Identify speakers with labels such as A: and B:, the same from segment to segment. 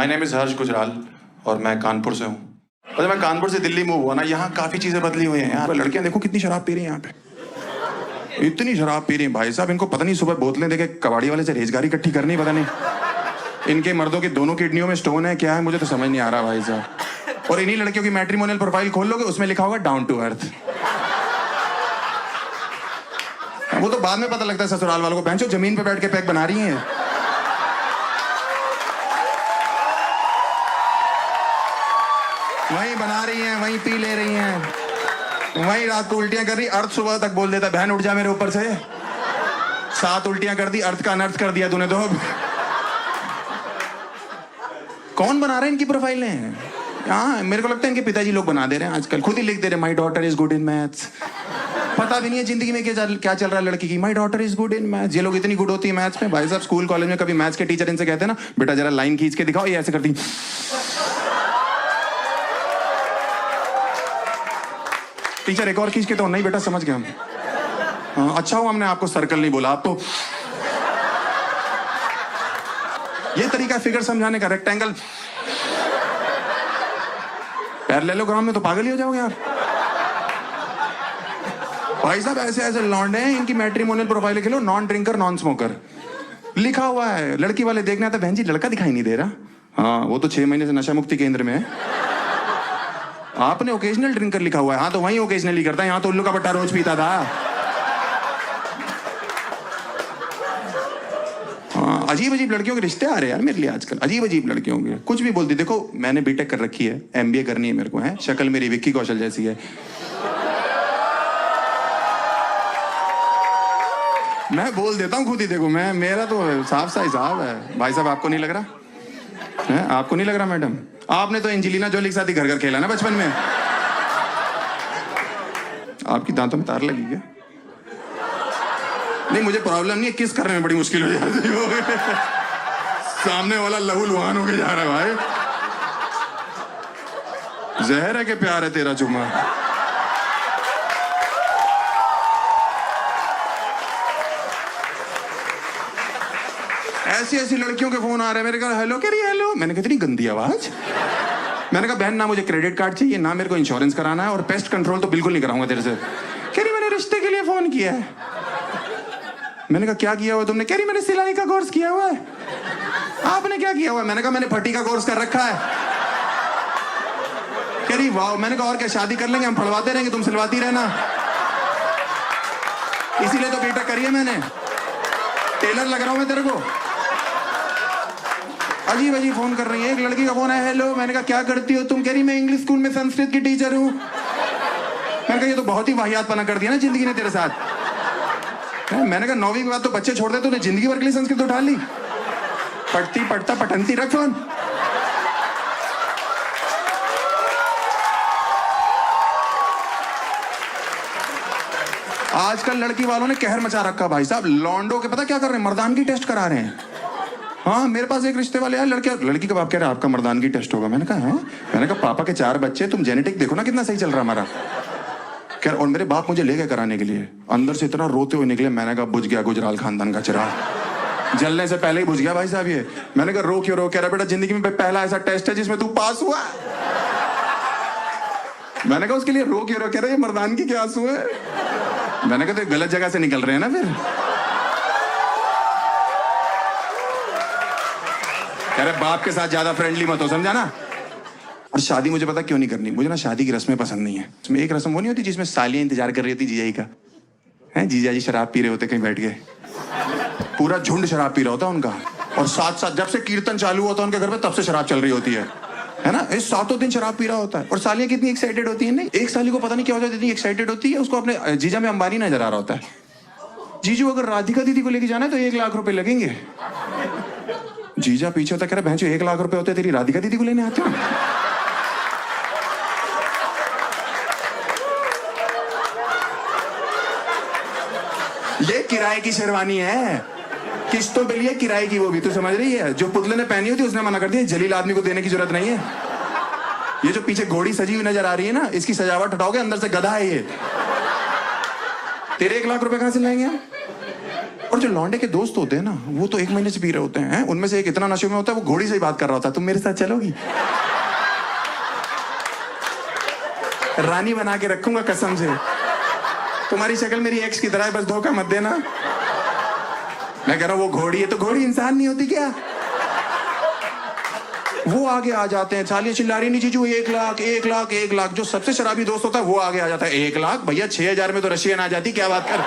A: My name is हर्ष गुजराल और मैं कानपुर से हूँ। और मैं कानपुर से दिल्ली मूव हुआ ना, यहाँ काफ़ी चीज़ें बदली हुई हैं। यहाँ पर लड़कियाँ देखो कितनी शराब पी रही हैं, यहाँ पे इतनी शराब पी रही हैं भाई साहब, इनको पता नहीं सुबह बोतलें देके कबाड़ी वाले से रेजगारी इकट्ठी करनी, पता नहीं इनके मर्दों की दोनों किडनियों में स्टोन है क्या है, मुझे तो समझ नहीं आ रहा भाई साहब। और इन्हीं लड़कियों की मैट्रिमोनियल प्रोफाइल खोल लोगे, उसमें लिखा होगा डाउन टू अर्थ। वो तो बाद में पता लगता है ससुराल वालों को, बेंचो जमीन पे बैठ के पैक बना रही हैं। वहीं बना रही हैं, वहीं पी ले रही हैं, वहीं रात को उल्टियां कर रही, अर्थ सुबह तक बोल देता बहन उठ जा मेरे ऊपर से। 7 उल्टियां कर दी, अर्थ का अनर्थ कर दिया तूने तो। कौन बना रहा है इनकी प्रोफाइलें? हाँ, मेरे को लगता है इनके पिताजी लोग बना दे रहे हैं आजकल, खुद ही लिख दे रहे हैं my daughter is good in maths. पता भी नहीं है जिंदगी में क्या चल रहा है लड़की की, my daughter is good in maths. ये लोग इतनी गुड होती है मैथ्स में भाई साहब, स्कूल कॉलेज में कभी मैथ्स के टीचर इनसे कहते हैं ना बेटा जरा लाइन खींच के दिखाओ, ये ऐसे करती। टीचर एक और खींच के तो नहीं बेटा समझ गए हम। हाँ, अच्छा हो हमने आपको सर्कल नहीं बोला, आप तो ये तरीका फिगर समझाने का, रेक्टेंगल पैरेललोग्राम में तो पागल ही हो जाओगे आप भाई साहब। ऐसे ऐसे लौंडे हैं, इनकी मैट्रिमोनियल प्रोफाइल खेलो, नॉन ड्रिंकर नॉन स्मोकर लिखा हुआ है। लड़की वाले देखने आते बहन जी लड़का दिखाई नहीं दे रहा। हाँ, वो तो 6 महीने से नशा मुक्ति केंद्र में है। आपने ओकेजनल ड्रिंकर लिखा हुआ है। हाँ, तो वहीं ओकेजनली करता है, यहाँ तो उल्लू का पट्टा रोज पीता था। हाँ, अजीब अजीब लड़कियों के रिश्ते आ रहे हैं यार मेरे लिए आजकल, अजीब अजीब लड़कियों के, कुछ भी बोलती। देखो मैंने बीटेक कर रखी है, MBA करनी है मेरे को, है शक्ल मेरी विक्की कौशल जैसी है। मैं बोल देता हूँ खुद ही, देखो मैं, मेरा तो साफ सा हिसाब है भाई साहब। आपको नहीं लग रहा है? आपको नहीं लग रहा मैडम? आपने तो एंजेलिना जोली के साथ ही घर घर खेला ना बचपन में। आपकी दांतों में तार लगी क्या? नहीं, मुझे प्रॉब्लम नहीं है, किस करने में बड़ी मुश्किल हो जाती है। सामने वाला लहू लुहान होके जा रहा है भाई। जहर है कि प्यार है तेरा चुम्मा? ऐसी ऐसी लड़कियों के फोन आ रहे हैं मेरे घर, हेलो कह रही हेलो। मैंने कहा इतनी गंदी आवाज। मैंने कहा बहन ना मुझे क्रेडिट कार्ड चाहिए, ना मेरे को इंश्योरेंस कराना है, और पेस्ट कंट्रोल तो बिल्कुल नहीं कराऊंगा तेरे से। कह रही मैंने रिश्ते के लिए फोन किया है। मैंने कहा क्या किया हुआ तुमने? कह रही मैंने सिलाई का कोर्स किया हुआ है। आपने क्या किया हुआ? मैंने कहा मैंने फटी का कोर्स कर रखा है। कह रही वाह। मैंने कहा और क्या, शादी कर लेंगे हम, फड़वाते रहेंगे, तुम सिलवाती रहना। इसीलिए तो बीटेक करी है मैंने, टेलर लग रहा हूं मैं तेरे को। अजीब अजीब फोन कर रही है। एक लड़की का फोन है, हेलो। मैंने कहा क्या करती हो तुम? कह रही मैं इंग्लिश स्कूल में संस्कृत की टीचर हूँ। मैंने कहा ये तो बहुत ही वाहियातपना कर दिया ना जिंदगी ने तेरे साथ। मैंने कहा 9वीं के बाद तो बच्चे छोड़ दे, तूने जिंदगी भर के लिए संस्कृत उठा ली। पढ़ती पढ़ता पठंती रख फोन। आजकल लड़की वालों ने कहर मचा रखा भाई साहब। लॉन्डो के पता क्या कर रहे हैं? मर्दानगी टेस्ट करा रहे हैं। हाँ, मेरे पास एक रिश्ते वाले यार, लड़की का बाप कह रहा है आपका मर्दानगी टेस्ट होगा। मैंने कहा है? मैंने कहा पापा के 4 बच्चे, तुम जेनेटिक देखो ना कितना सही चल रहा है हमारा। क्या? और मेरे बाप मुझे ले गए कराने के लिए, अंदर से इतना रोते हुए निकले। मैंने कहा बुझ गया गुजराल खानदान का चिराग, जलने से पहले ही बुझ गया भाई साहब ये। मैंने कहा रो क्यों रो? कह रहा बेटा जिंदगी में पहला ऐसा टेस्ट है जिसमें तू पास हुआ। मैंने कहा उसके लिए रो क्यों रो? कह रहा ये मर्दानगी के आंसू है। मैंने कहा तो गलत जगह से निकल रहे हैं ना फिर। अरे बाप के साथ ज्यादा फ्रेंडली मत हो, समझा ना। और शादी मुझे पता क्यों नहीं करनी, मुझे ना शादी की रस्में पसंद नहीं है। उसमें एक रस्म वो नहीं होती जिसमें सालियां इंतजार कर रही होती जीजाजी का, है जीजाजी शराब पी रहे होते कहीं बैठ के, पूरा झुंड शराब पी रहा होता उनका, और साथ साथ जब से कीर्तन चालू होता है उनके घर में तब से शराब चल रही होती है ना। इस 7 दिन शराब पी रहा होता है, और सालियां कितनी एक्साइटेड होती है। नहीं, एक साली को पता नहीं क्या होता है, इतनी एक्साइटेड होती है, उसको अपने जीजा में अंबानी नजर आ रहा होता है। जीजू अगर राधिका दीदी को लेके जाना है तो 1 लाख रुपए लगेंगे। जीजा पीछे होता, कह रहा बहन 1 लाख रुपए होते तेरी राधिका दीदी को लेने आते हो। ये किराए की शेरवानी है, किस्तों पे लिए किराए की, वो भी तो समझ रही है। जो पुतले ने पहनी होती उसने मना कर दिया, जलील आदमी को देने की जरूरत नहीं है। ये जो पीछे घोड़ी सजी हुई नजर आ रही है ना, इसकी सजावट हटाओगे अंदर से गधा है ये। तेरे 1 लाख रुपए कहां से लाएंगे हम? और जो लौंडे के दोस्त होते हैं ना, वो तो 1 महीने से पी रहे होते हैं। उनमें से एक इतना नशे में होता है, वो घोड़ी से ही बात कर रहा होता है, तुम मेरे साथ चलोगी? रानी बना के रखूंगा कसम से, तुम्हारी शक्ल मेरी एक्स की तरह है, बस धोखा मत देना। मैं कह रहा हूं वो घोड़ी है, तो घोड़ी इंसान नहीं होती क्या? वो आगे आ जाते हैं, सालियां चिल्ला रही नहीं जीजू 1 लाख 1 लाख 1 लाख। जो सबसे शराबी दोस्त होता है वो आगे आ जाता है, 1 लाख भैया 6000 में तो रशियन आ जाती, क्या बात कर।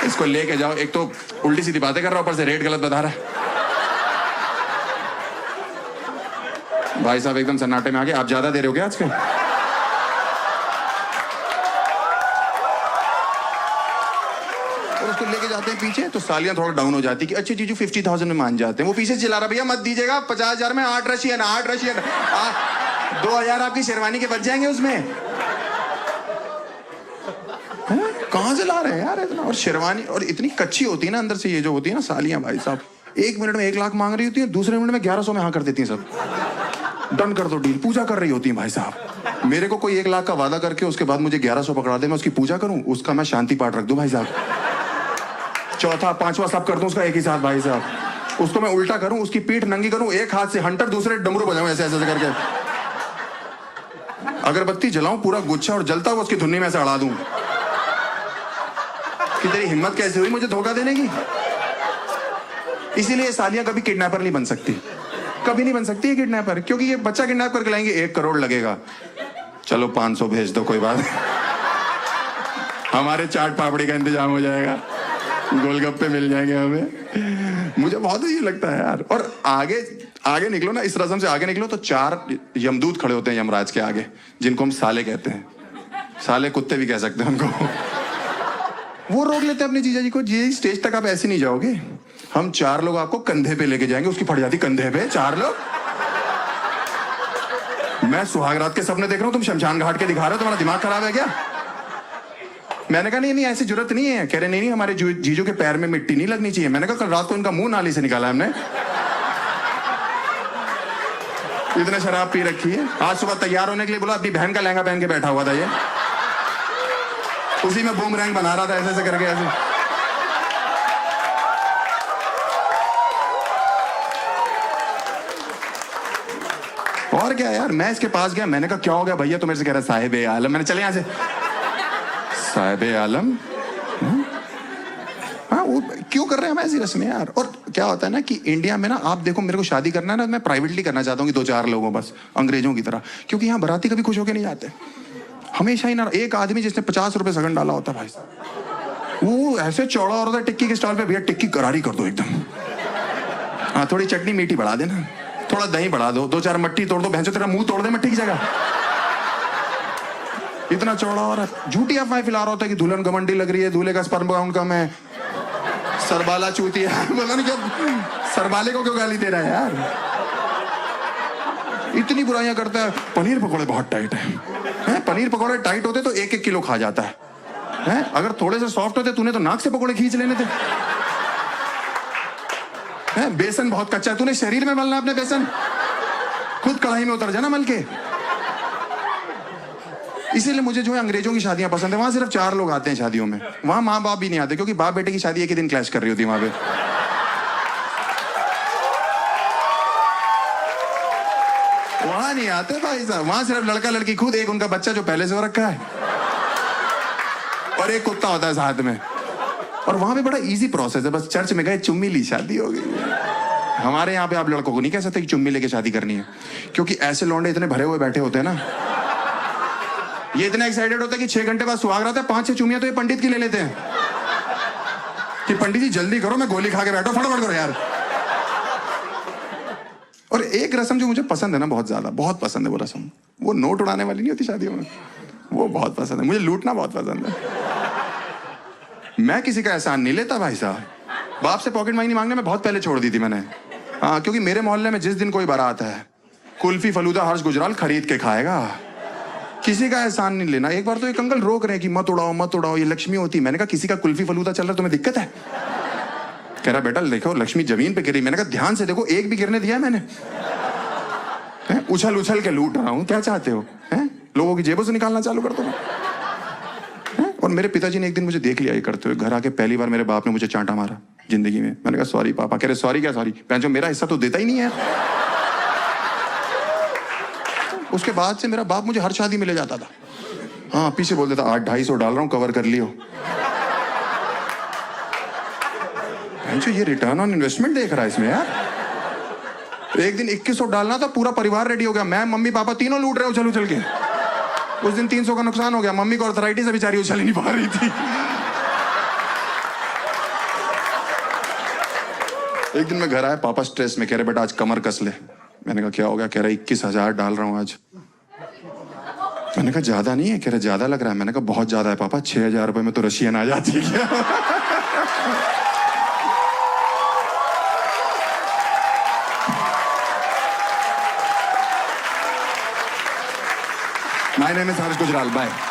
A: इसको लेके जाओ, एक तो उल्टी सीधी बातें कर रहा है, ऊपर से रेट गलत बता रहा है। भाई साहब एकदम सन्नाटे में आ गए। आप ज्यादा दे रहे हो क्या आजकल? और उसको लेके जाते हैं पीछे, तो सालियां थोड़ा डाउन हो जाती कि अच्छे जीजू 50,000 में मान जाते हैं। वो पीछे चिल्ला रहा, भैया मत दीजिएगा 50,000 में 8 रशियन 2,000 आपकी शेरवानी के बच जाएंगे उसमें। कहां से ला रहे हैं यार इतना? और शेरवानी और इतनी कच्ची होती है ना अंदर से, ये जो होती है ना सालियां, भाई साहब 1 मिनट में 1 लाख मांग रही होती है, दूसरे मिनट में 1100 में हाँ कर देती हैं सब। डन कर दो डील, पूजा कर रही होती है भाई साहब। मेरे को कोई 1 लाख का वादा करके उसके बाद मुझे 1100 पकड़ा दे, मैं उसकी पूजा करूं, उसका मैं शांति पाठ रख दूं भाई साहब। चौथा 5वां सब कर दूं उसका एक ही साथ भाई साहब। उसको मैं उल्टा करूं, उसकी पीठ नंगी करूं, एक हाथ से हंटर दूसरे डमरू बजाऊं ऐसे ऐसे करके, अगरबत्ती जलाऊं पूरा गुच्छा और जलता हुआ उसकी धुन्नी में से अड़ा दूं कि तेरी हिम्मत कैसे हुई मुझे धोखा देने की। इसीलिए सालियां कभी किडनैपर नहीं बन सकती, कभी नहीं बन सकती है किडनैपर, क्योंकि ये बच्चा किडनैप करके लाएंगे 1 करोड़ लगेगा, चलो 500 भेज दो कोई बात नहीं, हमारे चाट पापड़ी का इंतजाम हो जाएगा, गोलगप्पे मिल जाएंगे हमें। मुझे बहुत ही लगता है यार। और आगे निकलो ना, इस रस्म से आगे निकलो तो 4 यमदूत खड़े होते हैं यमराज के आगे, जिनको हम साले कहते हैं, साले कुत्ते भी कह सकते हैं उनको। वो रोक लेते हैं अपने जीजा जी को, जी स्टेज तक आप ऐसे नहीं जाओगे, हम 4 लोग आपको कंधे पे लेके जाएंगे। उसकी फट जाती कंधे पे, 4 लोग। मैं सुहागरात के सपने देख रहा हूं, तुम शमशान घाट के दिखा रहे हो, तुम्हारा दिमाग खराब है क्या? मैंने कहा नहीं ऐसी जरूरत नहीं है। कह रहे नहीं हमारे जीजू के पैर में मिट्टी नहीं लगनी चाहिए। मैंने कहा कल रात को इनका मुंह नाली से निकाला हमने, इतने शराब पी रखी है। आज सुबह तैयार होने के लिए बोला, अपनी बहन का लहंगा पहन के बैठा हुआ था ये, उसी में बूमरैंग बना रहा था ऐसे ऐसे करके ऐसे। और क्या यार, मैं इसके पास गया, मैंने कहा क्या हो गया भैया? तो मेरे से कह रहा साहिब ए आलम। मैंने चले यहां से, साहिब ए आलम? हाँ वो क्यों कर रहे हैं हम ऐसी रस्में यार? और क्या होता है ना कि इंडिया में ना, आप देखो मेरे को शादी करना है ना, मैं प्राइवेटली करना चाहता हूँ कि 2-4 लोगों बस, अंग्रेजों की तरह, क्योंकि यहाँ बाराती कभी खुश होके नहीं जाते। हमेशा ही ना एक आदमी जिसने 50 रुपए सगन डाला होता भाई, वो ऐसे चौड़ा हो रहा था टिक्की के स्टॉल पे, भैया टिक्की करारी कर दो एकदम, हाँ थोड़ी चटनी मीठी बढ़ा देना, थोड़ा दही बढ़ा दो, 2-4 मट्टी तोड़ दो, भैंसो तेरा मुंह तोड़ दे मट्टी की जगह। इतना चौड़ा हो रहा है। झूठी अफवाह फैला रहा होता है कि दुल्हन घमंडी लग रही है, दूल्हे का स्पर्म काउंट कम है, सरबाला चूती है। बोला नहीं क्या, सरबाले को क्यों गाली दे रहा है यार? इतनी बुराइयां करता है। पनीर पकौड़े बहुत टाइट है, पनीर पकौड़े टाइट होते तो 1-1 किलो खा जाता है, अगर थोड़े से सॉफ्ट होते तूने तो नाक से पकौड़े खींच लेने थे। बेसन बहुत कच्चा है, तूने शरीर में मलना अपने बेसन, खुद कढ़ाई में उतर जाना मल के। इसीलिए मुझे जो है अंग्रेजों की शादियां पसंद है, वहां सिर्फ 4 लोग आते हैं शादियों में, वहां माँ बाप भी नहीं आते, क्योंकि बाप बेटे की शादी एक ही दिन क्लैश कर रही होती है वहां पे। वहां नहीं आते भाई साहब, वहां सिर्फ लड़का लड़की खुद, एक उनका बच्चा जो पहले से हो रखा है, और एक कुत्ता होता है साथ में। और वहां पे बड़ा इजी प्रोसेस है, बस चर्च में गए, चुम्मी ली, शादी हो गई। हमारे यहाँ पे आप लड़कों को नहीं कह सकते कि चुम्मी लेके शादी करनी है, क्योंकि ऐसे लौंडे इतने भरे हुए बैठे होते हैं ना, ये इतने एक्साइटेड होते हैं कि 6 घंटे बाद सुहाग रात है, 5-6 चुम्मियां तो ये पंडित की ले लेते हैं कि पंडित जी जल्दी करो, मैं गोली खा के बैठो, फटाफट करो यार। और एक रस्म जो मुझे पसंद है ना, बहुत ज्यादा, बहुत पसंद है वो रस्म, वो नोट उड़ाने वाली नहीं होती शादियों में, वो बहुत पसंद है मुझे। लूटना बहुत पसंद है। मैं किसी का एहसान नहीं लेता भाई साहब, बाप से पॉकेट मनी मांगने में बहुत पहले छोड़ दी थी मैंने। हाँ, क्योंकि मेरे मोहल्ले में जिस दिन कोई बारात है, कुल्फी फलूदा हर्ष गुजराल खरीद के खाएगा, किसी का एहसान नहीं लेना। एक बार तो एक अंकल रोक रहे हैं कि मत उड़ाओ मत उड़ाओ, ये लक्ष्मी होती। मैंने कहा किसी का कुल्फी फलूदा चल रहा है, तुम्हें दिक्कत है? कह रहा बेटा देखो लक्ष्मी जमीन पे गिरी। मैंने कहा ध्यान से देखो, एक भी गिरने दिया है मैंने? हैं? उछल उछल के लूट रहा हूं, क्या चाहते हो? हैं? लोगों की जेबों से निकालना चालू कर दो ना। और मेरे पिताजी ने एक दिन मुझे देख लिया ये करते हुए। घर आके पहली बार मेरे बाप ने मुझे चांटा मारा जिंदगी में। मैंने कहा सॉरी पापा। कह रहे सॉरी क्या सॉरी, जो मेरा हिस्सा तो देता ही नहीं है। उसके बाद से मेरा बाप मुझे हर शादी में ले जाता था। हाँ, पीछे बोल देता 800-250 डाल रहा हूं, कवर कर लियो। जो ये रिटर्न ऑन इन्वेस्टमेंट देख रहा है इसमें यार। एक दिन 2100 डालना था, पूरा परिवार रेडी हो गया। मैं मम्मी पापा तीनों लूट रहे हो उछल उछल के। उस दिन 300 का नुकसान हो गया। मम्मी को आर्थराइटिस से बेचारी उछल ही नहीं पा रही थी। एक दिन मैं घर आया, पापा स्ट्रेस में। कह रहे बेटा आज कमर कस ले। मैंने कहा क्या हो गया? कह रहा 21,000 डाल रहा हूं आज। मैंने कहा ज्यादा नहीं है? कह रहे ज्यादा लग रहा है। मैंने कहा बहुत ज्यादा है पापा, 6,000 रुपए में तो रशियन आ जाती है। My name is Harsh Gujral. Bye.